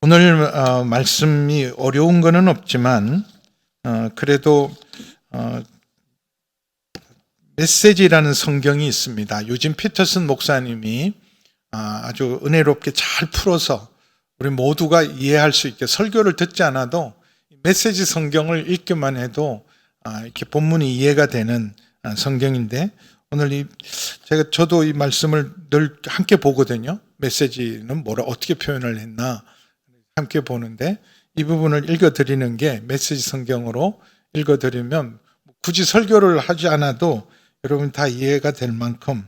오늘 말씀이 어려운 것은 없지만 그래도 메시지라는 성경이 있습니다. 유진 피터슨 목사님이 아주 은혜롭게 잘 풀어서 우리 모두가 이해할 수 있게, 설교를 듣지 않아도 메시지 성경을 읽기만 해도 이렇게 본문이 이해가 되는 성경인데, 오늘 저도 이 말씀을 늘 함께 보거든요. 메시지는 어떻게 표현을 했나 함께 보는데, 이 부분을 읽어드리는 게 메시지 성경으로 읽어드리면 굳이 설교를 하지 않아도 여러분 다 이해가 될 만큼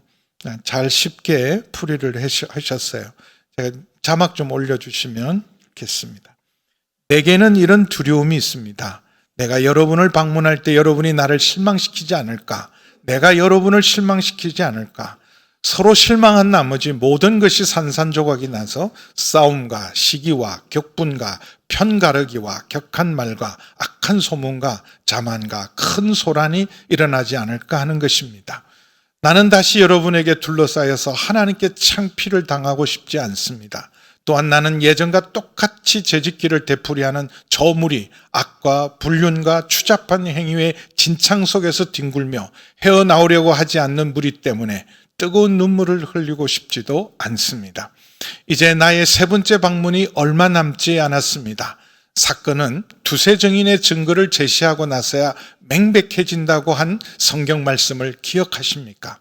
잘 쉽게 풀이를 하셨어요. 제가 자막 좀 올려주시면 좋겠습니다. 내게는 이런 두려움이 있습니다. 내가 여러분을 방문할 때 여러분이 나를 실망시키지 않을까? 내가 여러분을 실망시키지 않을까? 서로 실망한 나머지 모든 것이 산산조각이 나서 싸움과 시기와 격분과 편가르기와 격한 말과 악한 소문과 자만과 큰 소란이 일어나지 않을까 하는 것입니다. 나는 다시 여러분에게 둘러싸여서 하나님께 창피를 당하고 싶지 않습니다. 또한 나는 예전과 똑같이 재짓기를 되풀이하는 저 무리, 악과 불륜과 추잡한 행위의 진창 속에서 뒹굴며 헤어나오려고 하지 않는 무리 때문에 뜨거운 눈물을 흘리고 싶지도 않습니다. 이제 나의 세 번째 방문이 얼마 남지 않았습니다. 사건은 두세 증인의 증거를 제시하고 나서야 명백해진다고 한 성경 말씀을 기억하십니까?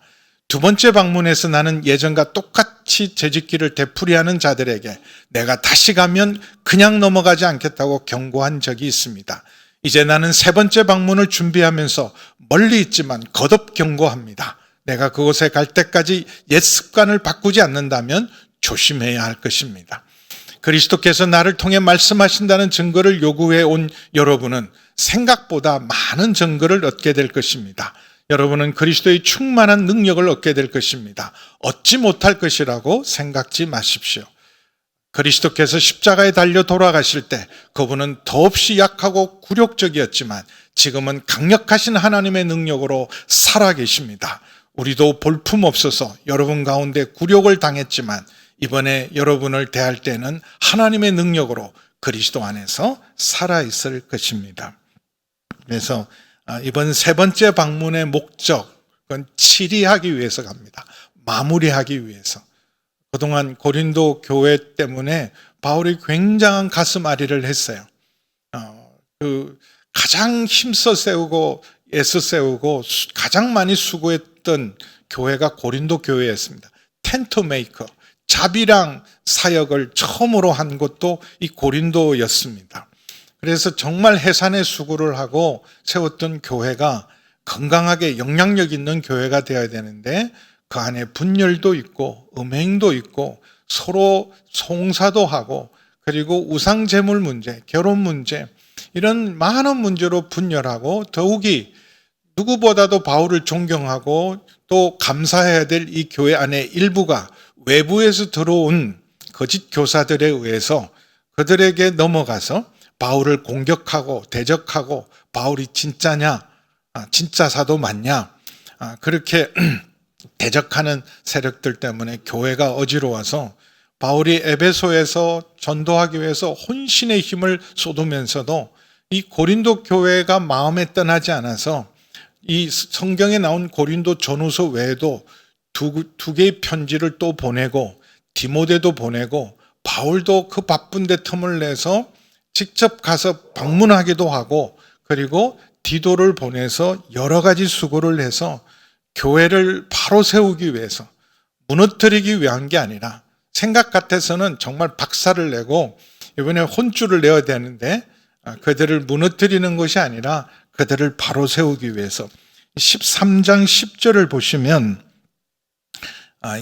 두 번째 방문에서 나는 예전과 똑같이 재짓기를 되풀이하는 자들에게 내가 다시 가면 그냥 넘어가지 않겠다고 경고한 적이 있습니다. 이제 나는 세 번째 방문을 준비하면서 멀리 있지만 거듭 경고합니다. 내가 그곳에 갈 때까지 옛 습관을 바꾸지 않는다면 조심해야 할 것입니다. 그리스도께서 나를 통해 말씀하신다는 증거를 요구해 온 여러분은 생각보다 많은 증거를 얻게 될 것입니다. 여러분은 그리스도의 충만한 능력을 얻게 될 것입니다. 얻지 못할 것이라고 생각지 마십시오. 그리스도께서 십자가에 달려 돌아가실 때 그분은 더없이 약하고 굴욕적이었지만 지금은 강력하신 하나님의 능력으로 살아계십니다. 우리도 볼품없어서 여러분 가운데 굴욕을 당했지만 이번에 여러분을 대할 때는 하나님의 능력으로 그리스도 안에서 살아있을 것입니다. 그래서 이번 세 번째 방문의 목적은 치리하기 위해서 갑니다. 마무리하기 위해서. 그동안 고린도 교회 때문에 바울이 굉장한 가슴앓이를 했어요. 가장 힘써 세우고 애써 세우고 가장 많이 수고했던 교회가 고린도 교회였습니다. 텐트 메이커, 자비랑 사역을 처음으로 한 것도 이 고린도였습니다. 그래서 정말 해산의 수고를 하고 세웠던 교회가 건강하게 영향력 있는 교회가 되어야 되는데 그 안에 분열도 있고 음행도 있고 서로 송사도 하고 그리고 우상제물 문제, 결혼 문제, 이런 많은 문제로 분열하고 더욱이 누구보다도 바울을 존경하고 또 감사해야 될 이 교회 안에 일부가 외부에서 들어온 거짓 교사들에 의해서 그들에게 넘어가서 바울을 공격하고 대적하고 바울이 진짜냐, 진짜 사도 맞냐, 그렇게 대적하는 세력들 때문에 교회가 어지러워서 바울이 에베소에서 전도하기 위해서 혼신의 힘을 쏟으면서도 이 고린도 교회가 마음에 떠나지 않아서 이 성경에 나온 고린도 전후서 외에도 두 개의 편지를 또 보내고 디모데도 보내고 바울도 그 바쁜데 틈을 내서 직접 가서 방문하기도 하고 그리고 디도를 보내서 여러 가지 수고를 해서 교회를 바로 세우기 위해서 무너뜨리기 위한 게 아니라 생각 같아서는 정말 박살을 내고 이번에 혼쭐을 내야 되는데 그들을 무너뜨리는 것이 아니라 그들을 바로 세우기 위해서 13장 10절을 보시면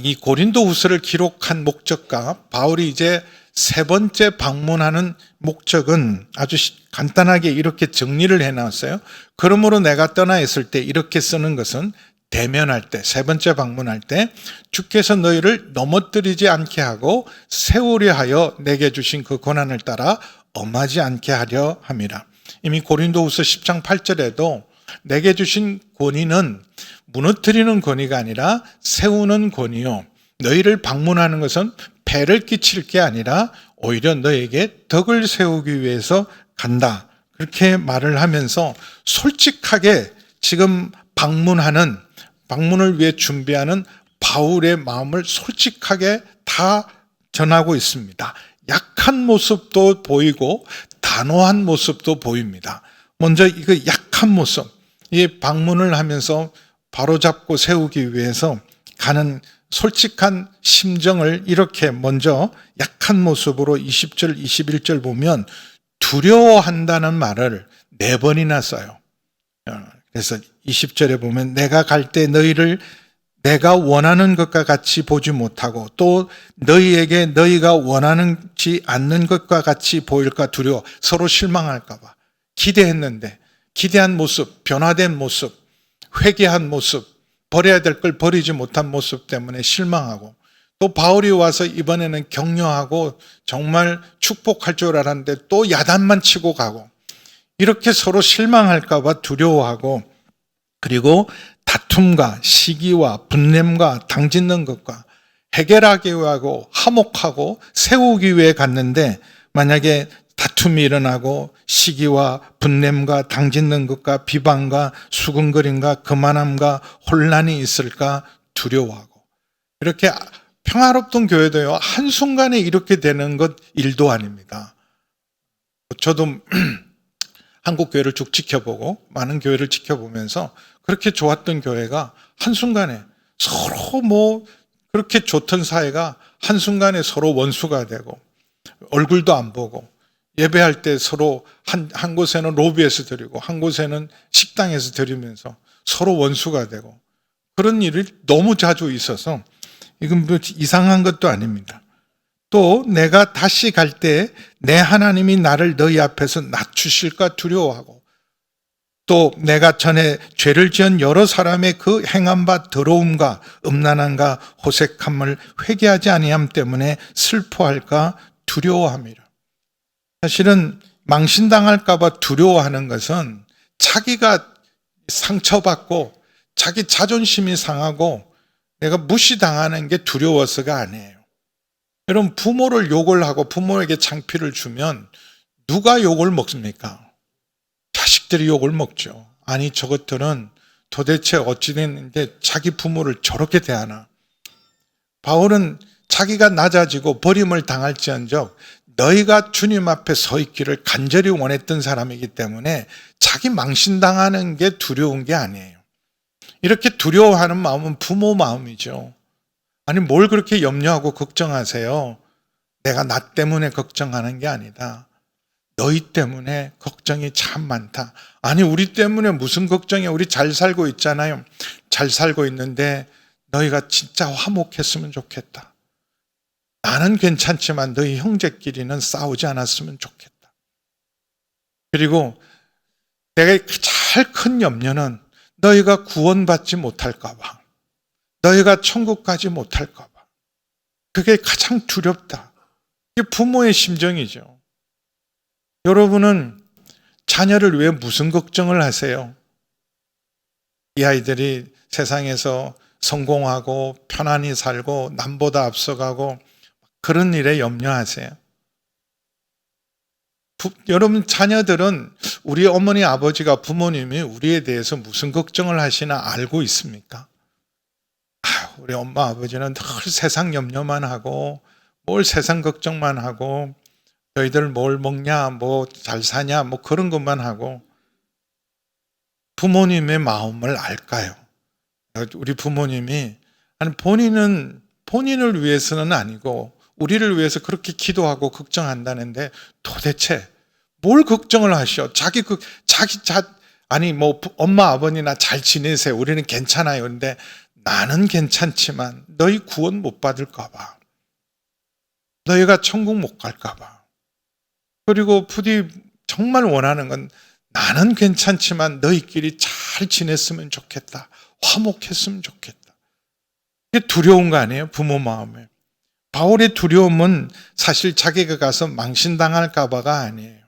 이 고린도후서를 기록한 목적과 바울이 이제 세 번째 방문하는 목적은 아주 간단하게 이렇게 정리를 해놨어요. 그러므로 내가 떠나 있을 때 이렇게 쓰는 것은 대면할 때, 세 번째 방문할 때 주께서 너희를 넘어뜨리지 않게 하고 세우려 하여 내게 주신 그 권한을 따라 엄하지 않게 하려 함이라. 이미 고린도후서 10장 8절에도 내게 주신 권위는 무너뜨리는 권위가 아니라 세우는 권위요, 너희를 방문하는 것은 폐를 끼칠 게 아니라 오히려 너에게 덕을 세우기 위해서 간다. 그렇게 말을 하면서 솔직하게 지금 방문을 위해 준비하는 바울의 마음을 솔직하게 다 전하고 있습니다. 약한 모습도 보이고 단호한 모습도 보입니다. 먼저 이거 약한 모습, 이 방문을 하면서 바로잡고 세우기 위해서 가는 솔직한 심정을 이렇게 먼저 약한 모습으로 20절, 21절 보면 두려워한다는 말을 4번이나 써요. 그래서 20절에 보면 내가 갈 때 너희를 내가 원하는 것과 같이 보지 못하고 또 너희에게 너희가 원하지 않는 것과 같이 보일까 두려워. 서로 실망할까 봐. 기대했는데 기대한 모습, 변화된 모습, 회개한 모습, 버려야 될 걸 버리지 못한 모습 때문에 실망하고 또 바울이 와서 이번에는 격려하고 정말 축복할 줄 알았는데 또 야단만 치고 가고 이렇게 서로 실망할까 봐 두려워하고 그리고 다툼과 시기와 분냄과 당짓는 것과 해결하기 위하고 화목하고 세우기 위해 갔는데 만약에 다툼이 일어나고 시기와 분냄과 당짓는 것과 비방과 수근거림과 거만함과 혼란이 있을까 두려워하고 이렇게 평화롭던 교회도요 한순간에 이렇게 되는 것 일도 아닙니다. 저도 한국 교회를 쭉 지켜보고 많은 교회를 지켜보면서 그렇게 좋았던 교회가 한순간에 서로 그렇게 좋던 사이가 한순간에 서로 원수가 되고 얼굴도 안 보고 예배할 때 서로 한 곳에는 로비에서 드리고 한 곳에는 식당에서 드리면서 서로 원수가 되고 그런 일이 너무 자주 있어서 이건 뭐 이상한 것도 아닙니다. 또 내가 다시 갈 때 내 하나님이 나를 너희 앞에서 낮추실까 두려워하고 또 내가 전에 죄를 지은 여러 사람의 그 행한 바 더러움과 음란함과 호색함을 회개하지 아니함 때문에 슬퍼할까 두려워함이라. 사실은 망신당할까 봐 두려워하는 것은 자기가 상처받고 자기 자존심이 상하고 내가 무시당하는 게 두려워서가 아니에요. 여러분 부모를 욕을 하고 부모에게 창피를 주면 누가 욕을 먹습니까? 자식들이 욕을 먹죠. 아니 저것들은 도대체 어찌 됐는데 자기 부모를 저렇게 대하나. 바울은 자기가 낮아지고 버림을 당할지언정 너희가 주님 앞에 서 있기를 간절히 원했던 사람이기 때문에 자기 망신당하는 게 두려운 게 아니에요. 이렇게 두려워하는 마음은 부모 마음이죠. 아니 뭘 그렇게 염려하고 걱정하세요? 내가 나 때문에 걱정하는 게 아니다. 너희 때문에 걱정이 참 많다. 아니 우리 때문에 무슨 걱정이야. 우리 잘 살고 있잖아요. 잘 살고 있는데 너희가 진짜 화목했으면 좋겠다. 나는 괜찮지만 너희 형제끼리는 싸우지 않았으면 좋겠다. 그리고 내가 제일 큰 염려는 너희가 구원받지 못할까 봐. 너희가 천국 가지 못할까 봐. 그게 가장 두렵다. 이게 부모의 심정이죠. 여러분은 자녀를 위해 무슨 걱정을 하세요? 이 아이들이 세상에서 성공하고 편안히 살고 남보다 앞서가고 그런 일에 염려하세요. 여러분 자녀들은 우리 어머니 아버지가 부모님이 우리에 대해서 무슨 걱정을 하시나 알고 있습니까? 우리 엄마 아버지는 늘 세상 염려만 하고 뭘 세상 걱정만 하고 너희들 뭘 먹냐 뭐 잘 사냐 뭐 그런 것만 하고 부모님의 마음을 알까요? 우리 부모님이 아니 본인을 위해서는 아니고 우리를 위해서 그렇게 기도하고 걱정한다는데 도대체 뭘 걱정을 하셔? 아니 뭐 엄마 아버지나 잘 지내세요. 우리는 괜찮아요. 그런데 나는 괜찮지만 너희 구원 못 받을까 봐. 너희가 천국 못 갈까 봐. 그리고 부디 정말 원하는 건 나는 괜찮지만 너희끼리 잘 지냈으면 좋겠다. 화목했으면 좋겠다. 이게 두려운 거 아니에요? 부모 마음에. 바울의 두려움은 사실 자기가 가서 망신당할까 봐가 아니에요.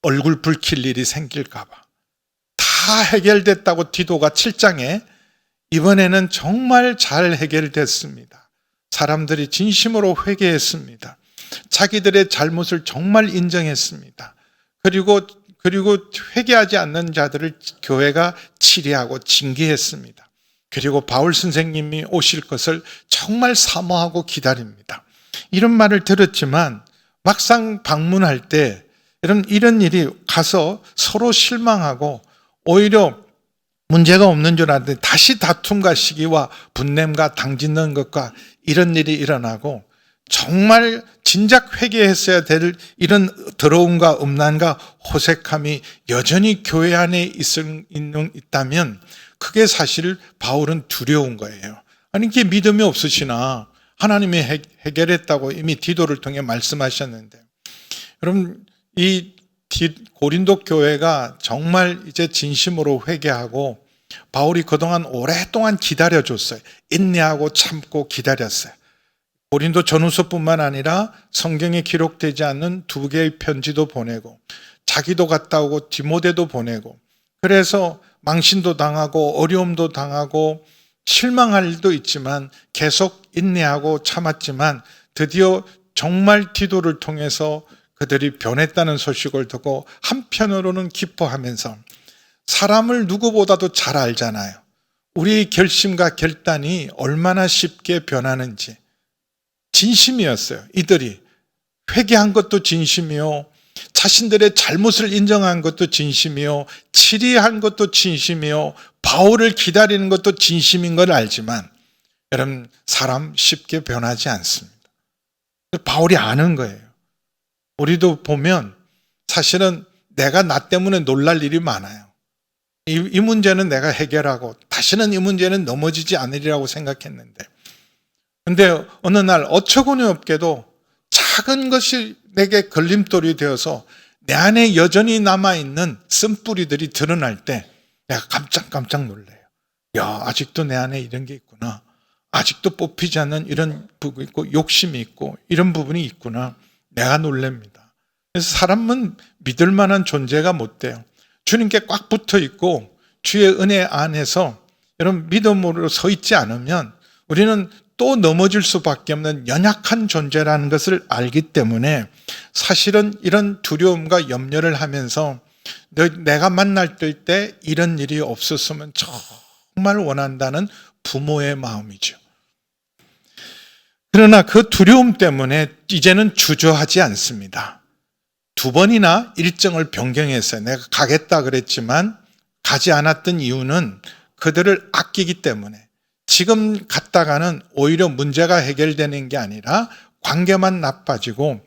얼굴 붉힐 일이 생길까 봐. 다 해결됐다고 디도가 7장에 이번에는 정말 잘 해결됐습니다. 사람들이 진심으로 회개했습니다. 자기들의 잘못을 정말 인정했습니다. 그리고 회개하지 않는 자들을 교회가 치리하고 징계했습니다. 그리고 바울 선생님이 오실 것을 정말 사모하고 기다립니다. 이런 말을 들었지만 막상 방문할 때 이런 일이 가서 서로 실망하고 오히려 문제가 없는 줄 알았는데 다시 다툼과 시기와 분냄과 당짓는 것과 이런 일이 일어나고 정말 진작 회개했어야 될 이런 더러움과 음란과 호색함이 여전히 교회 안에 있다면 그게 사실 바울은 두려운 거예요. 아니 이게 믿음이 없으시나 하나님이 해결했다고 이미 디도를 통해 말씀하셨는데, 여러분 이 고린도 교회가 정말 이제 진심으로 회개하고 바울이 그동안 오랫동안 기다려줬어요. 인내하고 참고 기다렸어요. 고린도 전후서뿐만 아니라 성경에 기록되지 않는 2개의 편지도 보내고 자기도 갔다 오고 디모데도 보내고, 그래서 망신도 당하고 어려움도 당하고 실망할 일도 있지만 계속 인내하고 참았지만 드디어 정말 디도를 통해서 그들이 변했다는 소식을 듣고 한편으로는 기뻐하면서, 사람을 누구보다도 잘 알잖아요. 우리의 결심과 결단이 얼마나 쉽게 변하는지. 진심이었어요. 이들이 회개한 것도 진심이요, 자신들의 잘못을 인정한 것도 진심이요, 치리한 것도 진심이요, 바울을 기다리는 것도 진심인 걸 알지만 여러분 사람 쉽게 변하지 않습니다. 바울이 아는 거예요. 우리도 보면 사실은 내가 나 때문에 놀랄 일이 많아요. 이 문제는 내가 해결하고 다시는 이 문제는 넘어지지 않으리라고 생각했는데, 근데 어느 날 어처구니 없게도 작은 것이 내게 걸림돌이 되어서 내 안에 여전히 남아있는 쓴뿌리들이 드러날 때 내가 깜짝 놀래요. 야, 아직도 내 안에 이런 게 있구나. 아직도 뽑히지 않는 이런 부분이 있고 욕심이 있고 이런 부분이 있구나. 내가 놀랍니다. 그래서 사람은 믿을 만한 존재가 못 돼요. 주님께 꽉 붙어 있고 주의 은혜 안에서 여러분 믿음으로 서 있지 않으면 우리는 또 넘어질 수밖에 없는 연약한 존재라는 것을 알기 때문에 사실은 이런 두려움과 염려를 하면서 내가 만날 때 이런 일이 없었으면 정말 원한다는 부모의 마음이죠. 그러나 그 두려움 때문에 이제는 주저하지 않습니다. 2번이나 일정을 변경했어요. 내가 가겠다 그랬지만 가지 않았던 이유는 그들을 아끼기 때문에, 지금 갔다가는 오히려 문제가 해결되는 게 아니라 관계만 나빠지고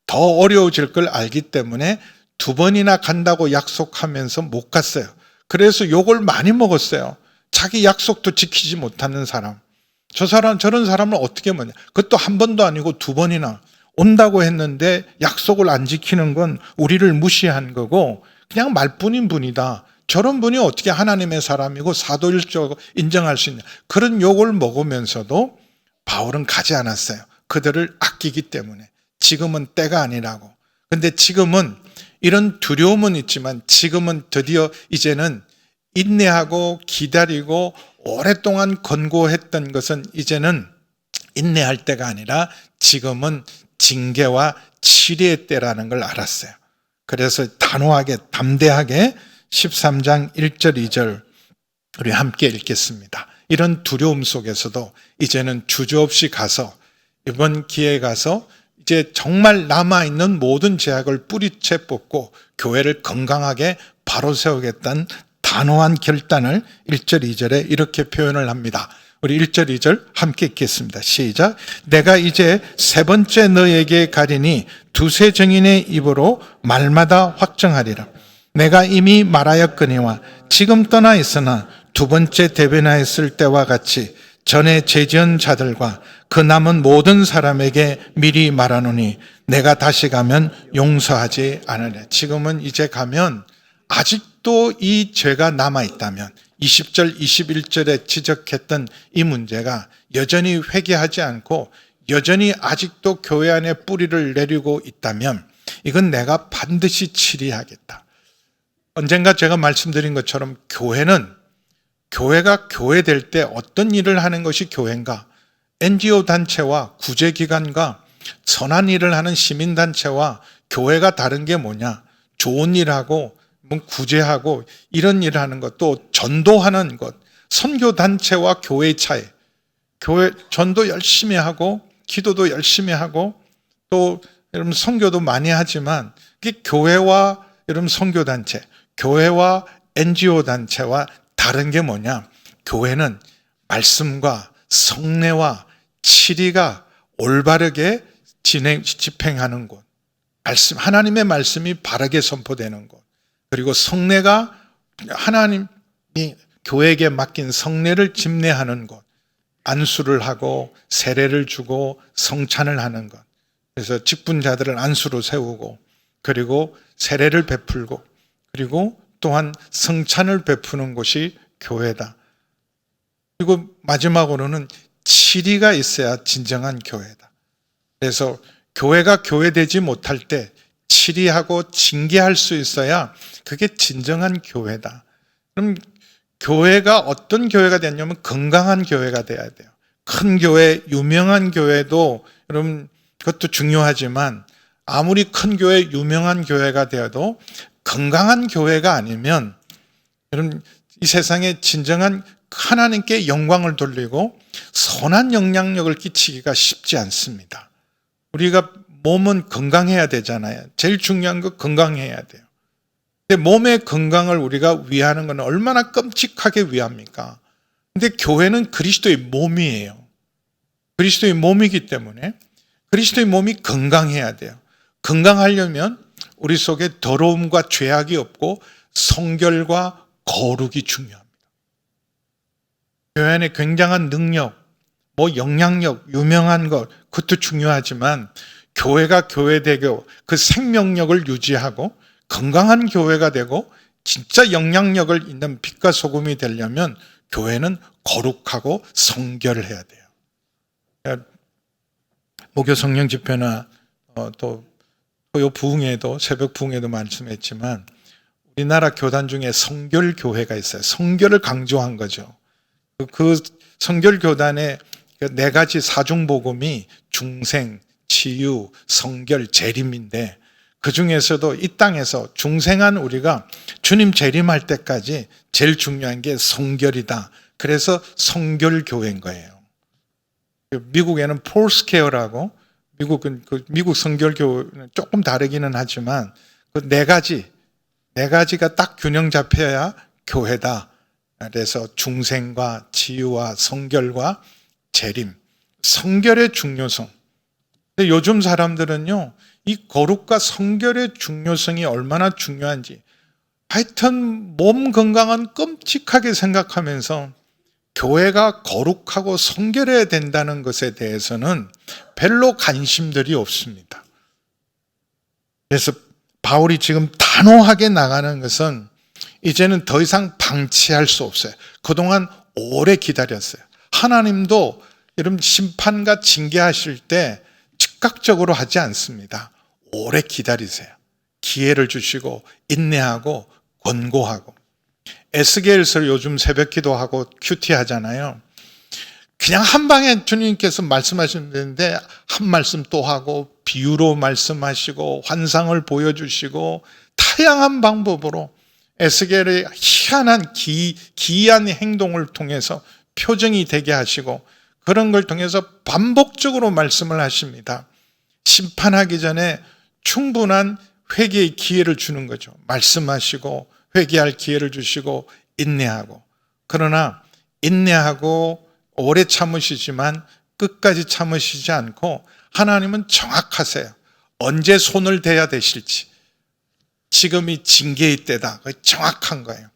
더 어려워질 걸 알기 때문에 2번이나 간다고 약속하면서 못 갔어요. 그래서 욕을 많이 먹었어요. 자기 약속도 지키지 못하는 사람. 저런 사람을 어떻게 먹냐. 그것도 1번도 아니고 2번이나 온다고 했는데 약속을 안 지키는 건 우리를 무시한 거고 그냥 말뿐인 분이다. 저런 분이 어떻게 하나님의 사람이고 사도일적 인정할 수 있냐. 그런 욕을 먹으면서도 바울은 가지 않았어요. 그들을 아끼기 때문에. 지금은 때가 아니라고. 근데 지금은 이런 두려움은 있지만 지금은 드디어 이제는 인내하고 기다리고 오랫동안 권고했던 것은 이제는 인내할 때가 아니라 지금은 징계와 치리의 때라는 걸 알았어요. 그래서 단호하게 담대하게 13장 1절 2절 우리 함께 읽겠습니다. 이런 두려움 속에서도 이제는 주저없이 가서 이번 기회에 가서 이제 정말 남아있는 모든 죄악을 뿌리채 뽑고 교회를 건강하게 바로 세우겠다는 단호한 결단을 1절 2절에 이렇게 표현을 합니다. 우리 1절 2절 함께 읽겠습니다. 시작. 내가 이제 3번째 너에게 가리니 두세 증인의 입으로 말마다 확정하리라. 내가 이미 말하였거니와 지금 떠나 있으나 2번째 대변하였을 때와 같이 전에 죄지은 자들과 그 남은 모든 사람에게 미리 말하노니 내가 다시 가면 용서하지 않으랴. 지금은 이제 가면 아직도 이 죄가 남아있다면 20절 21절에 지적했던 이 문제가 여전히 회개하지 않고 여전히 아직도 교회 안에 뿌리를 내리고 있다면 이건 내가 반드시 치리하겠다. 언젠가 제가 말씀드린 것처럼 교회가 교회될 때 어떤 일을 하는 것이 교회인가? NGO 단체와 구제기관과 선한 일을 하는 시민단체와 교회가 다른 게 뭐냐? 좋은 일하고 구제하고 이런 일을 하는 것, 또 전도하는 것, 선교단체와 교회의 차이. 교회 전도 열심히 하고 기도도 열심히 하고 또 여러분 선교도 많이 하지만 이게 교회와 여러분 선교단체, 교회와 NGO 단체와 다른 게 뭐냐? 교회는 말씀과 성례와 치리가 올바르게 집행하는 곳, 하나님의 말씀이 바르게 선포되는 곳, 그리고 성례가 하나님이 교회에게 맡긴 성례를 집례하는 곳, 안수를 하고 세례를 주고 성찬을 하는 것. 그래서 직분자들을 안수로 세우고 그리고 세례를 베풀고 그리고 또한 성찬을 베푸는 곳이 교회다. 그리고 마지막으로는 치리가 있어야 진정한 교회다. 그래서 교회가 교회되지 못할 때 치리하고 징계할 수 있어야 그게 진정한 교회다. 그럼 교회가 어떤 교회가 되냐면 건강한 교회가 돼야 돼요. 큰 교회, 유명한 교회도 여러분 그것도 중요하지만 아무리 큰 교회, 유명한 교회가 되어도 건강한 교회가 아니면 여러분 이 세상에 진정한 하나님께 영광을 돌리고 선한 영향력을 끼치기가 쉽지 않습니다. 우리가 몸은 건강해야 되잖아요. 제일 중요한 거 건강해야 돼요. 근데 몸의 건강을 우리가 위하는 건 얼마나 끔찍하게 위합니까? 근데 교회는 그리스도의 몸이에요. 그리스도의 몸이기 때문에 그리스도의 몸이 건강해야 돼요. 건강하려면 우리 속에 더러움과 죄악이 없고 성결과 거룩이 중요합니다. 교회 안에 굉장한 능력, 영향력, 유명한 것, 그것도 중요하지만 교회가 교회되고 그 생명력을 유지하고 건강한 교회가 되고 진짜 영향력을 있는 빛과 소금이 되려면 교회는 거룩하고 성결해야 돼요. 목요 성령 집회나 또 요 부흥회도 새벽 부흥회도 말씀했지만 우리나라 교단 중에 성결 교회가 있어요. 성결을 강조한 거죠. 그 성결 교단의 네 가지 사중복음이 중생, 치유, 성결, 재림인데 그 중에서도 이 땅에서 중생한 우리가 주님 재림할 때까지 제일 중요한 게 성결이다. 그래서 성결 교회인 거예요. 미국에는 폴스케어라고 미국 성결 교회는 조금 다르기는 하지만 그 네 가지가 딱 균형 잡혀야 교회다. 그래서 중생과 치유와 성결과 재림, 성결의 중요성. 근데 요즘 사람들은요, 이 거룩과 성결의 중요성이 얼마나 중요한지 하여튼 몸 건강은 끔찍하게 생각하면서 교회가 거룩하고 성결해야 된다는 것에 대해서는 별로 관심들이 없습니다. 그래서 바울이 지금 단호하게 나가는 것은 이제는 더 이상 방치할 수 없어요. 그동안 오래 기다렸어요. 하나님도 여러분 심판과 징계하실 때 즉각적으로 하지 않습니다. 오래 기다리세요. 기회를 주시고 인내하고 권고하고. 에스겔서 요즘 새벽 기도하고 큐티 하잖아요. 그냥 한 방에 주님께서 말씀하시는데 한 말씀 또 하고 비유로 말씀하시고 환상을 보여주시고 다양한 방법으로 에스겔의 희한한 기이한 행동을 통해서 표정이 되게 하시고 그런 걸 통해서 반복적으로 말씀을 하십니다. 심판하기 전에 충분한 회개의 기회를 주는 거죠. 말씀하시고 회개할 기회를 주시고 인내하고. 그러나 인내하고 오래 참으시지만 끝까지 참으시지 않고 하나님은 정확하세요. 언제 손을 대야 되실지. 지금이 징계의 때다. 정확한 거예요.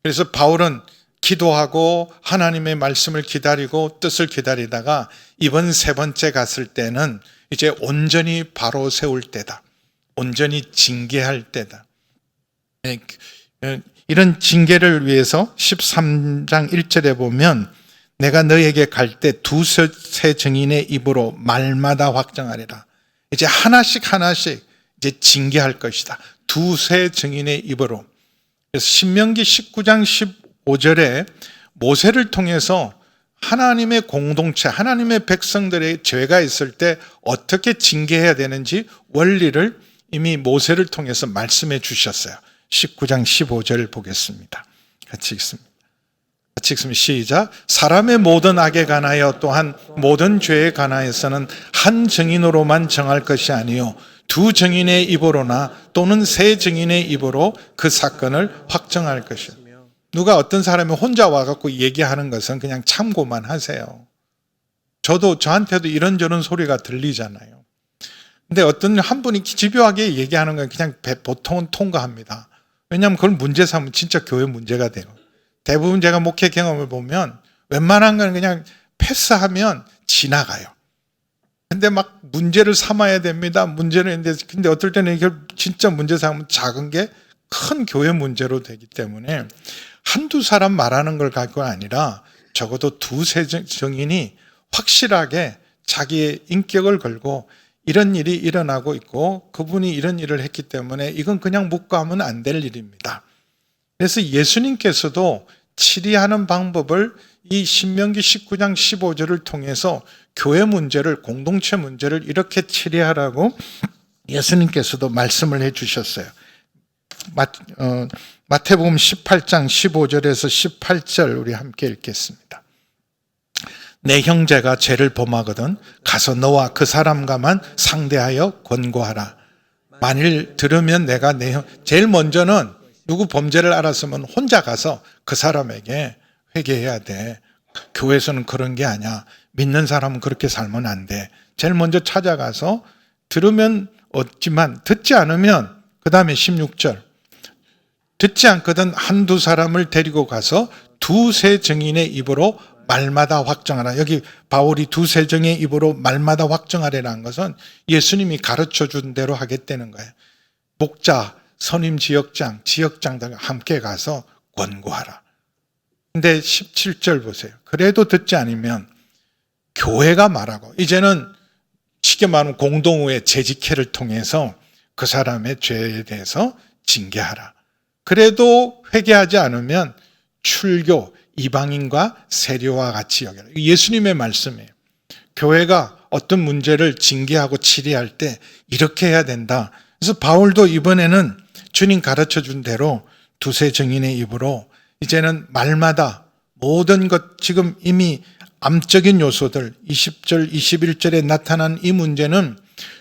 그래서 바울은 기도하고 하나님의 말씀을 기다리고 뜻을 기다리다가 이번 세 번째 갔을 때는 이제 온전히 바로 세울 때다. 온전히 징계할 때다. 이런 징계를 위해서 13장 1절에 보면 내가 너에게 갈 때 두세 증인의 입으로 말마다 확정하리라. 이제 하나씩 이제 징계할 것이다. 두세 증인의 입으로. 그래서 신명기 19장 15절에 모세를 통해서 하나님의 공동체, 하나님의 백성들의 죄가 있을 때 어떻게 징계해야 되는지 원리를 이미 모세를 통해서 말씀해 주셨어요. 19장 15절 보겠습니다. 같이 읽습니다. 시작. 사람의 모든 악에 관하여 또한 모든 죄에 관하여서는 한 증인으로만 정할 것이 아니요 두 증인의 입으로나 또는 세 증인의 입으로 그 사건을 확정할 것이요. 누가 어떤 사람이 혼자 와갖고 얘기하는 것은 그냥 참고만 하세요. 저한테도 이런저런 소리가 들리잖아요. 근데 어떤 한 분이 집요하게 얘기하는 건 그냥 보통은 통과합니다. 왜냐하면 그걸 문제 삼으면 진짜 교회 문제가 돼요. 대부분 제가 목회 경험을 보면 웬만한 건 그냥 패스하면 지나가요. 근데 막 문제를 삼아야 됩니다. 근데 어떨 때는 이걸 진짜 문제 삼으면 작은 게 큰 교회 문제로 되기 때문에 한두 사람 말하는 걸 가지고가 아니라 적어도 두세 증인이 확실하게 자기의 인격을 걸고 이런 일이 일어나고 있고 그분이 이런 일을 했기 때문에 이건 그냥 묵과하면 안 될 일입니다. 그래서 예수님께서도 치리하는 방법을 이 신명기 19장 15절을 통해서 교회 문제를, 공동체 문제를 이렇게 치리하라고 예수님께서도 말씀을 해 주셨어요. 마태복음 18장 15절에서 18절 우리 함께 읽겠습니다. 내 형제가 죄를 범하거든 가서 너와 그 사람과만 상대하여 권고하라. 만일 들으면 내가 제일 먼저는 누구 범죄를 알았으면 혼자 가서 그 사람에게 회개해야 돼. 교회에서는 그런 게 아니야. 믿는 사람은 그렇게 살면 안 돼. 제일 먼저 찾아가서 들으면 얻지만 듣지 않으면 그 다음에 16절 듣지 않거든 한두 사람을 데리고 가서 두세 증인의 입으로 말마다 확정하라. 여기 바울이 두세 증인의 입으로 말마다 확정하라는 것은 예수님이 가르쳐 준 대로 하겠다는 거예요. 목자, 선임 지역장들과 함께 가서 권고하라. 근데 17절 보세요. 그래도 듣지 않으면 교회가 말하고 이제는 쉽게 말하면 공동의회 재직회를 통해서 그 사람의 죄에 대해서 징계하라. 그래도 회개하지 않으면 출교, 이방인과 세리와 같이 여겨라. 예수님의 말씀이에요. 교회가 어떤 문제를 징계하고 치리할 때 이렇게 해야 된다. 그래서 바울도 이번에는 주님 가르쳐 준 대로 두세 증인의 입으로 이제는 말마다 모든 것 지금 이미 암적인 요소들 20절, 21절에 나타난 이 문제는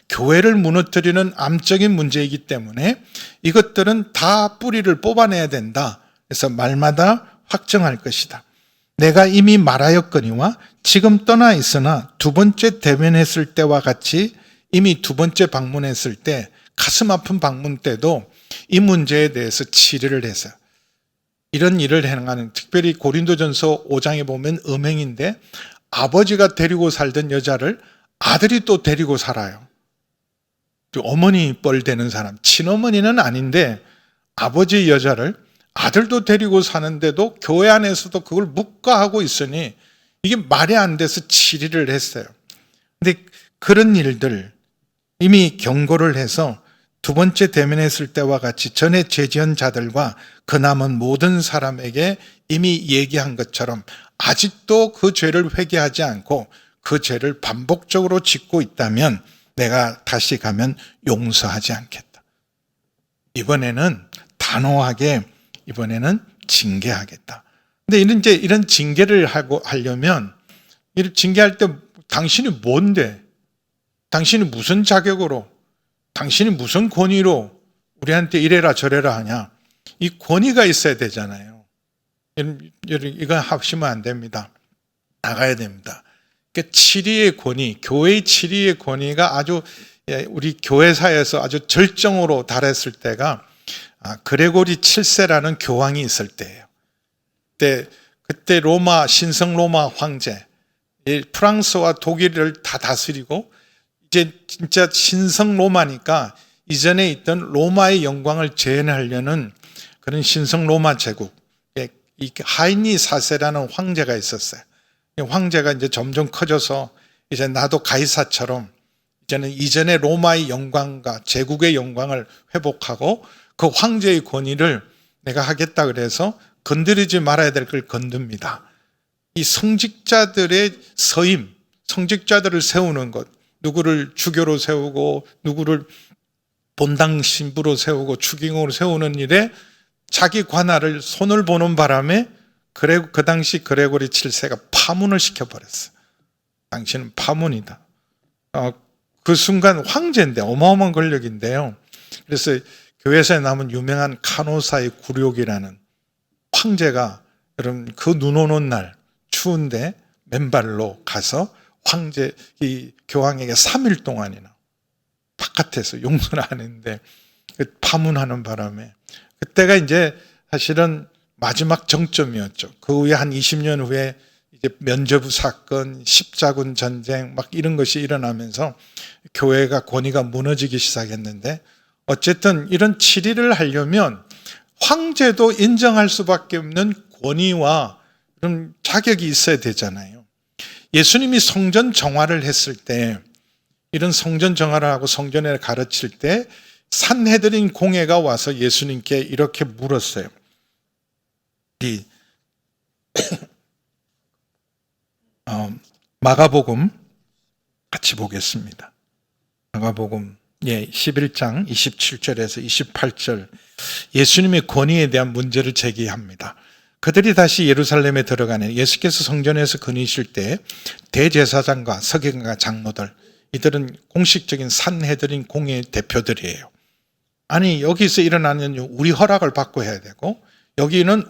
교회를 무너뜨리는 암적인 문제이기 때문에 이것들은 다 뿌리를 뽑아내야 된다. 그래서 말마다 확정할 것이다. 내가 이미 말하였거니와 지금 떠나 있으나 두 번째 대면했을 때와 같이 이미 두 번째 방문했을 때 가슴 아픈 방문 때도 이 문제에 대해서 치료를 해서 이런 일을 행하는 특별히 고린도전서 5장에 보면 음행인데 아버지가 데리고 살던 여자를 아들이 또 데리고 살아요. 어머니 뻘되는 사람, 친어머니는 아닌데 아버지 여자를 아들도 데리고 사는데도 교회 안에서도 그걸 묵과하고 있으니 이게 말이 안 돼서 치리를 했어요. 근데 그런 일들 이미 경고를 해서 두 번째 대면했을 때와 같이 전에 죄지은 자들과 그 남은 모든 사람에게 이미 얘기한 것처럼 아직도 그 죄를 회개하지 않고 그 죄를 반복적으로 짓고 있다면 내가 다시 가면 용서하지 않겠다. 이번에는 단호하게 징계하겠다. 근데 이런 징계를 하려면 이런 징계할 때 당신이 뭔데? 당신이 무슨 자격으로? 당신이 무슨 권위로 우리한테 이래라 저래라 하냐? 이 권위가 있어야 되잖아요. 이거 하시면 안 됩니다. 나가야 됩니다. 그러니까 치리의 권위, 교회의 치리의 권위가 아주 우리 교회사에서 아주 절정으로 달했을 때가 그레고리 7세라는 교황이 있을 때예요. 그때 신성 로마 황제, 프랑스와 독일을 다 다스리고 이제 진짜 신성 로마니까 이전에 있던 로마의 영광을 재현하려는 그런 신성 로마 제국, 이 하이니 4세라는 황제가 있었어요. 황제가 이제 점점 커져서 이제 나도 가이사처럼 이제는 이전의 로마의 영광과 제국의 영광을 회복하고 그 황제의 권위를 내가 하겠다 그래서 건드리지 말아야 될 걸 건듭니다. 이 성직자들의 서임, 성직자들을 세우는 것, 누구를 주교로 세우고 누구를 본당 신부로 세우고 추기경으로 세우는 일에 자기 관할을 손을 보는 바람에 그 당시 그레고리 7세가 파문을 시켜버렸어요. 당신은 파문이다. 그 순간 황제인데 어마어마한 권력인데요. 그래서 교회사에 남은 유명한 카노사의 굴욕이라는 황제가 여러분 그 눈 오는 날 추운데 맨발로 가서 황제 이 교황에게 3일 동안이나 바깥에서 용서를 안 했는데 파문하는 바람에 그때가 이제 사실은 마지막 정점이었죠. 그 후에 한 20년 후에 이제 면죄부 사건, 십자군 전쟁 막 이런 것이 일어나면서 교회가 권위가 무너지기 시작했는데 어쨌든 이런 치리를 하려면 황제도 인정할 수밖에 없는 권위와 그런 자격이 있어야 되잖아요. 예수님이 성전 정화를 했을 때 이런 성전 정화를 하고 성전에 가르칠 때 산헤드린 공회가 와서 예수님께 이렇게 물었어요. 마가복음 같이 보겠습니다. 마가복음 11장 27절에서 28절 예수님의 권위에 대한 문제를 제기합니다. 그들이 다시 예루살렘에 들어가네 예수께서 성전에서 거니실 때 대제사장과 서기관과 장로들 이들은 공식적인 산헤드린 공회의 대표들이에요. 아니 여기서 일어나는 우리 허락을 받고 해야 되고 여기는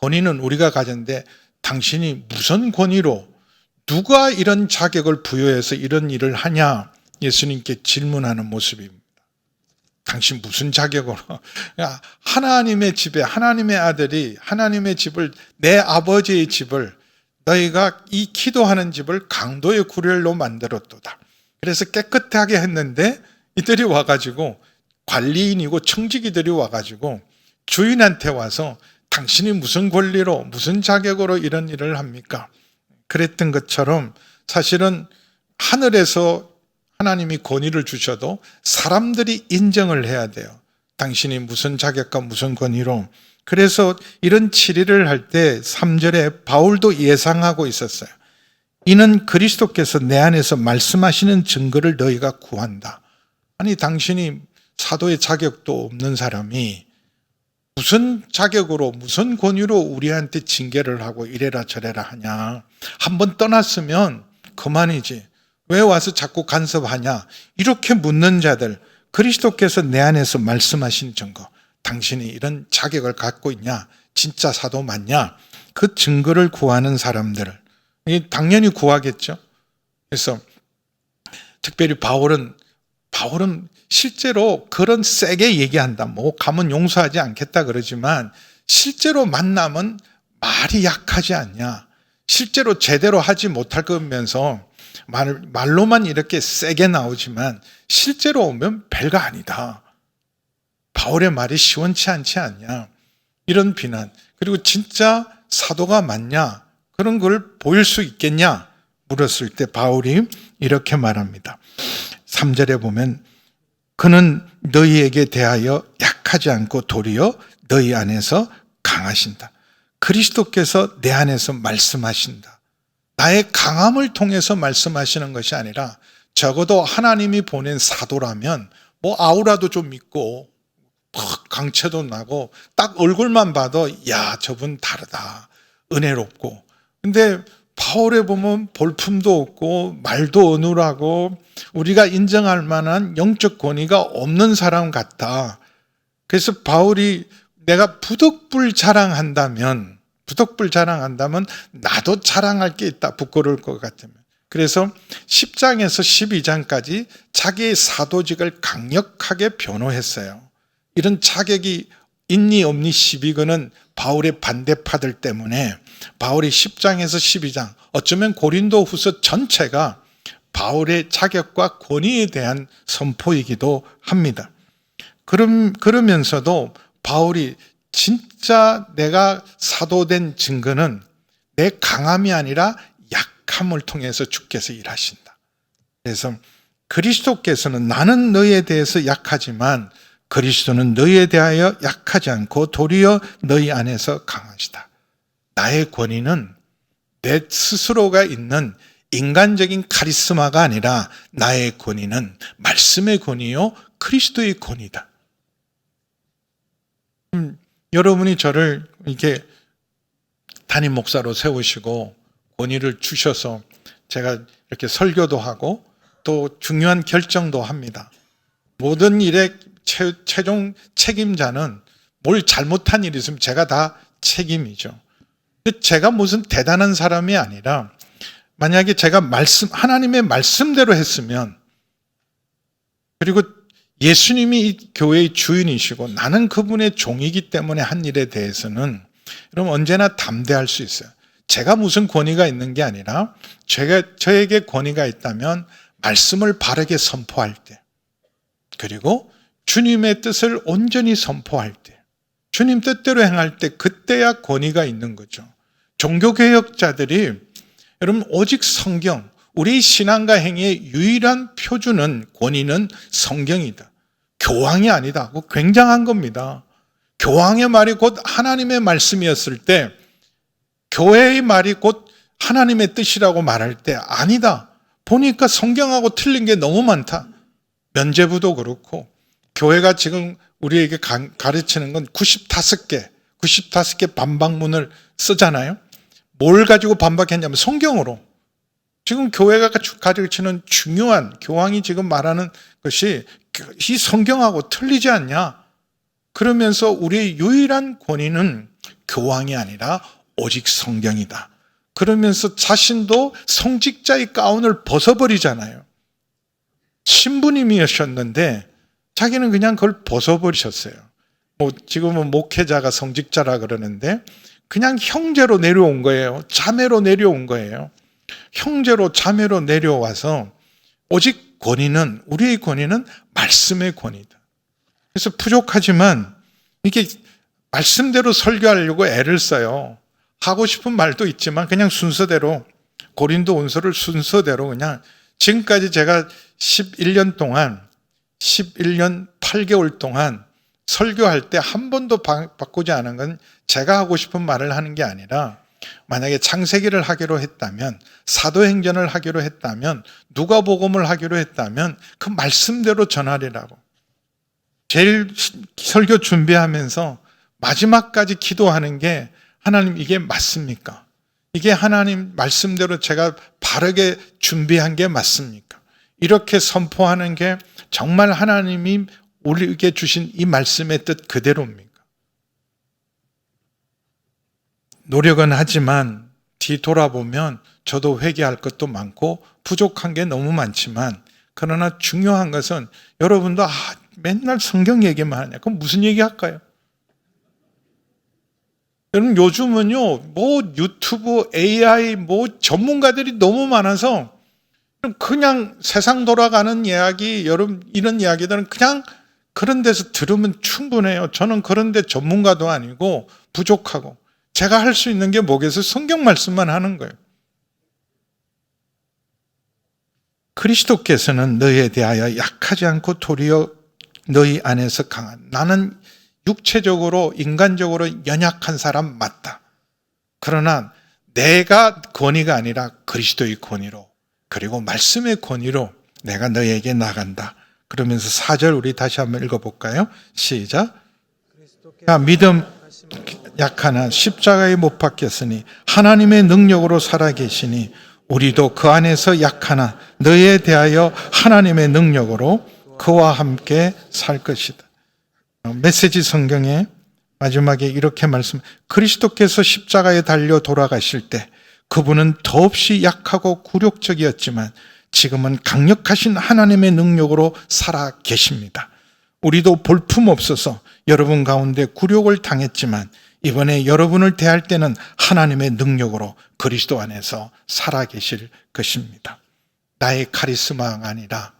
권위는 우리가 가졌는데 당신이 무슨 권위로 누가 이런 자격을 부여해서 이런 일을 하냐 예수님께 질문하는 모습입니다. 당신 무슨 자격으로 하나님의 집에 하나님의 아들이 하나님의 집을 내 아버지의 집을 너희가 이 기도하는 집을 강도의 구렬로 만들었도다. 그래서 깨끗하게 했는데 이들이 와가지고 관리인이고 청지기들이 와가지고 주인한테 와서 당신이 무슨 권리로 무슨 자격으로 이런 일을 합니까? 그랬던 것처럼 사실은 하늘에서 하나님이 권위를 주셔도 사람들이 인정을 해야 돼요. 당신이 무슨 자격과 무슨 권위로. 그래서 이런 치리를 할 때 3절에 바울도 예상하고 있었어요. 이는 그리스도께서 내 안에서 말씀하시는 증거를 너희가 구한다. 아니 당신이 사도의 자격도 없는 사람이 무슨 자격으로 무슨 권위로 우리한테 징계를 하고 이래라 저래라 하냐. 한번 떠났으면 그만이지. 왜 와서 자꾸 간섭하냐. 이렇게 묻는 자들 그리스도께서 내 안에서 말씀하신 증거 당신이 이런 자격을 갖고 있냐. 진짜 사도 맞냐. 그 증거를 구하는 사람들을 당연히 구하겠죠. 그래서 특별히 바울은 실제로 그런 세게 얘기한다. 뭐 가면 용서하지 않겠다 그러지만 실제로 만나면 말이 약하지 않냐. 실제로 제대로 하지 못할 거면서 말로만 이렇게 세게 나오지만 실제로 오면 별거 아니다. 바울의 말이 시원치 않지 않냐. 이런 비난. 그리고 진짜 사도가 맞냐. 그런 걸 보일 수 있겠냐. 물었을 때 바울이 이렇게 말합니다. 3절에 보면 그는 너희에게 대하여 약하지 않고 도리어 너희 안에서 강하신다. 그리스도께서 내 안에서 말씀하신다. 나의 강함을 통해서 말씀하시는 것이 아니라 적어도 하나님이 보낸 사도라면 뭐 아우라도 좀 있고 강체도 나고 딱 얼굴만 봐도 야 저분 다르다. 은혜롭고. 근데 바울에 보면 볼품도 없고 말도 어눌하고 우리가 인정할 만한 영적 권위가 없는 사람 같다. 그래서 바울이 내가 부덕불 자랑한다면 나도 자랑할 게 있다. 부끄러울 것 같으면. 그래서 10장에서 12장까지 자기의 사도직을 강력하게 변호했어요. 이런 자격이 있니 없니 시비거는 바울의 반대파들 때문에 바울이 10장에서 12장 어쩌면 고린도 후서 전체가 바울의 자격과 권위에 대한 선포이기도 합니다. 그러면서도 바울이 진짜 내가 사도된 증거는 내 강함이 아니라 약함을 통해서 주께서 일하신다. 그래서 그리스도께서는 나는 너희에 대해서 약하지만 그리스도는 너희에 대하여 약하지 않고 도리어 너희 안에서 강하시다. 나의 권위는 내 스스로가 있는 인간적인 카리스마가 아니라 나의 권위는 말씀의 권위요 그리스도의 권위다. 여러분이 저를 이렇게 담임 목사로 세우시고 권위를 주셔서 제가 이렇게 설교도 하고 또 중요한 결정도 합니다. 모든 일의 최종 책임자는 뭘 잘못한 일이 있으면 제가 다 책임이죠. 제가 무슨 대단한 사람이 아니라 만약에 제가 하나님의 말씀대로 했으면, 그리고 예수님이 이 교회의 주인이시고 나는 그분의 종이기 때문에 한 일에 대해서는 여러분 언제나 담대할 수 있어요. 제가 무슨 권위가 있는 게 아니라 저에게 권위가 있다면 말씀을 바르게 선포할 때, 그리고 주님의 뜻을 온전히 선포할 때, 주님 뜻대로 행할 때, 그때야 권위가 있는 거죠. 종교개혁자들이 여러분 오직 성경, 우리 신앙과 행위의 유일한 표준은, 권위는 성경이다. 교황이 아니다. 굉장한 겁니다. 교황의 말이 곧 하나님의 말씀이었을 때, 교회의 말이 곧 하나님의 뜻이라고 말할 때 아니다. 보니까 성경하고 틀린 게 너무 많다. 면죄부도 그렇고 교회가 지금 우리에게 가르치는 건 95개 반박문을 쓰잖아요. 뭘 가지고 반박했냐면 성경으로. 지금 교회가 가르치는 중요한, 교황이 지금 말하는 것이 이 성경하고 틀리지 않냐. 그러면서 우리의 유일한 권위는 교황이 아니라 오직 성경이다. 그러면서 자신도 성직자의 가운을 벗어버리잖아요. 신부님이셨는데 자기는 그냥 그걸 벗어버리셨어요. 지금은 목회자가 성직자라 그러는데 그냥 형제로 내려온 거예요. 자매로 내려온 거예요. 형제로 자매로 내려와서 오직 권위는, 우리의 권위는 말씀의 권위다. 그래서 부족하지만 이게 말씀대로 설교하려고 애를 써요. 하고 싶은 말도 있지만 그냥 순서대로, 고린도후서를 순서대로 그냥, 지금까지 제가 11년 8개월 동안 설교할 때 한 번도 바꾸지 않은 건 제가 하고 싶은 말을 하는 게 아니라, 만약에 창세기를 하기로 했다면, 사도행전을 하기로 했다면, 누가복음을 하기로 했다면 그 말씀대로 전하리라고. 제일 설교 준비하면서 마지막까지 기도하는 게, 하나님 이게 맞습니까? 이게 하나님 말씀대로 제가 바르게 준비한 게 맞습니까? 이렇게 선포하는 게 정말 하나님이 우리에게 주신 이 말씀의 뜻 그대로입니까? 노력은 하지만 뒤돌아보면 저도 회개할 것도 많고 부족한 게 너무 많지만, 그러나 중요한 것은 여러분도 맨날 성경 얘기만 하냐? 그럼 무슨 얘기 할까요? 여러분 요즘은요, 유튜브, AI, 전문가들이 너무 많아서 그냥 세상 돌아가는 이야기, 여러분 이런 이야기들은 그냥 그런 데서 들으면 충분해요. 저는 그런 데 전문가도 아니고 부족하고, 제가 할 수 있는 게 뭐겠어요? 성경 말씀만 하는 거예요. 그리스도께서는 너희에 대하여 약하지 않고 도리어 너희 안에서 강한, 나는 육체적으로, 인간적으로 연약한 사람 맞다. 그러나 내가 권위가 아니라 그리스도의 권위로, 그리고 말씀의 권위로 내가 너희에게 나간다. 그러면서 4절 우리 다시 한번 읽어볼까요? 시작. 믿음 약하나 십자가에 못 박혔으니 하나님의 능력으로 살아계시니 우리도 그 안에서 약하나 너희에 대하여 하나님의 능력으로 그와 함께 살 것이다. 메시지 성경에 마지막에 이렇게 그리스도께서 십자가에 달려 돌아가실 때 그분은 더없이 약하고 굴욕적이었지만 지금은 강력하신 하나님의 능력으로 살아 계십니다. 우리도 볼품없어서 여러분 가운데 굴욕을 당했지만 이번에 여러분을 대할 때는 하나님의 능력으로 그리스도 안에서 살아 계실 것입니다. 나의 카리스마가 아니라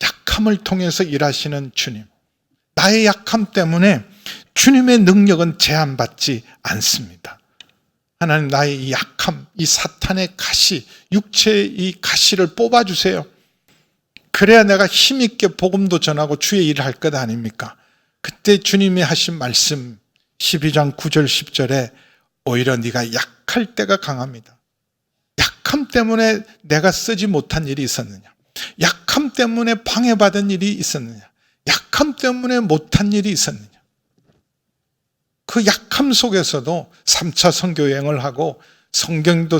약함을 통해서 일하시는 주님, 나의 약함 때문에 주님의 능력은 제한받지 않습니다. 하나님, 나의 이 약함, 이 사탄의 가시, 육체의 이 가시를 뽑아주세요. 그래야 내가 힘있게 복음도 전하고 주의 일을 할 것 아닙니까? 그때 주님이 하신 말씀 12장 9절 10절에 오히려 네가 약할 때가 강합니다. 약함 때문에 내가 쓰지 못한 일이 있었느냐? 약함 때문에 방해받은 일이 있었느냐? 약함 때문에 못한 일이 있었느냐? 그 약함 속에서도 3차 선교 여행을 하고 성경도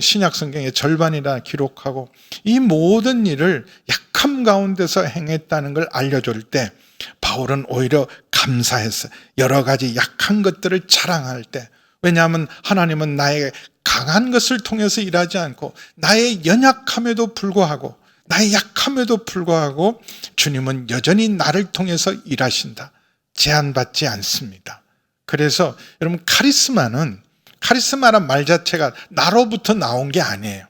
신약 성경의 절반이나 기록하고 이 모든 일을 약함 가운데서 행했다는 걸 알려줄 때 바울은 오히려 감사했어요. 여러 가지 약한 것들을 자랑할 때. 왜냐하면 하나님은 나의 강한 것을 통해서 일하지 않고 나의 연약함에도 불구하고 나의 약함에도 불구하고 주님은 여전히 나를 통해서 일하신다. 제한받지 않습니다. 그래서 여러분 카리스마란 말 자체가 나로부터 나온 게 아니에요.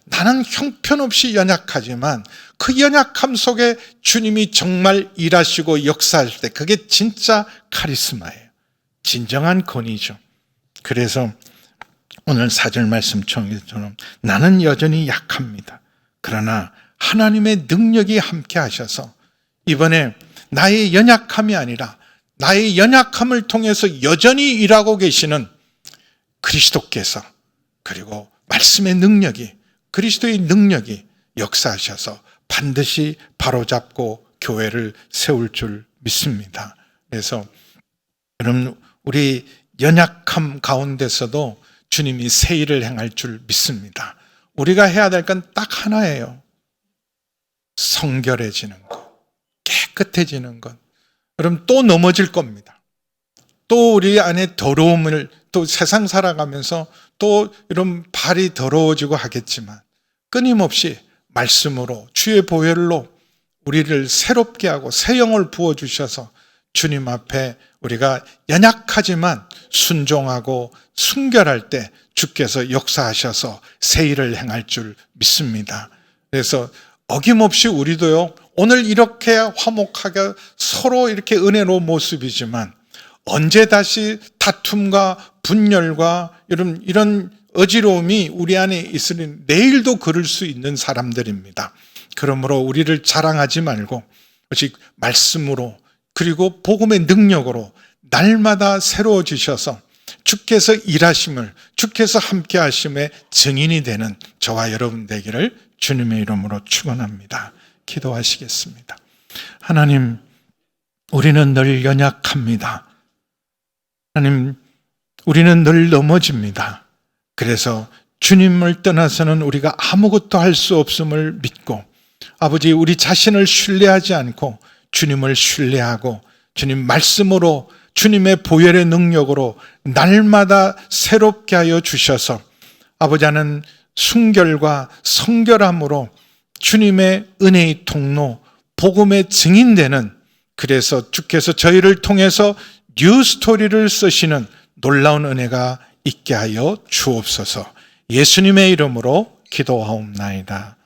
나는 형편없이 연약하지만 그 연약함 속에 주님이 정말 일하시고 역사할 때 그게 진짜 카리스마예요. 진정한 권위죠. 그래서 오늘 4절 말씀처럼 나는 여전히 약합니다. 그러나 하나님의 능력이 함께 하셔서 이번에 나의 연약함이 아니라 나의 연약함을 통해서 여전히 일하고 계시는 그리스도께서 그리고 말씀의 능력이 그리스도의 능력이 역사하셔서 반드시 바로잡고 교회를 세울 줄 믿습니다. 그래서 여러분 우리 연약함 가운데서도 주님이 새 일을 행할 줄 믿습니다. 우리가 해야 될 건 딱 하나예요. 성결해지는 것, 깨끗해지는 것. 여러분 또 넘어질 겁니다. 또 우리 안에 더러움을 또 세상 살아가면서 또 이런 발이 더러워지고 하겠지만 끊임없이 말씀으로 주의 보혈로 우리를 새롭게 하고 새 영을 부어주셔서 주님 앞에 우리가 연약하지만 순종하고 순결할 때 주께서 역사하셔서 새 일을 행할 줄 믿습니다. 그래서 어김없이 우리도요 오늘 이렇게 화목하게 서로 이렇게 은혜로운 모습이지만 언제 다시 다툼과 분열과 이런 어지러움이 우리 안에 있으니 내일도 그럴 수 있는 사람들입니다. 그러므로 우리를 자랑하지 말고 오직 말씀으로 그리고 복음의 능력으로 날마다 새로워지셔서 주께서 일하심을 주께서 함께 하심의 증인이 되는 저와 여러분 되기를 주님의 이름으로 축원합니다. 기도하시겠습니다. 하나님, 우리는 늘 연약합니다. 하나님, 우리는 늘 넘어집니다. 그래서 주님을 떠나서는 우리가 아무것도 할 수 없음을 믿고 아버지 우리 자신을 신뢰하지 않고 주님을 신뢰하고 주님 말씀으로 주님의 보혈의 능력으로 날마다 새롭게 하여 주셔서 아버지 하는 순결과 성결함으로 주님의 은혜의 통로 복음의 증인되는 그래서 주께서 저희를 통해서 뉴 스토리를 쓰시는 놀라운 은혜가 있게 하여 주옵소서. 예수님의 이름으로 기도하옵나이다.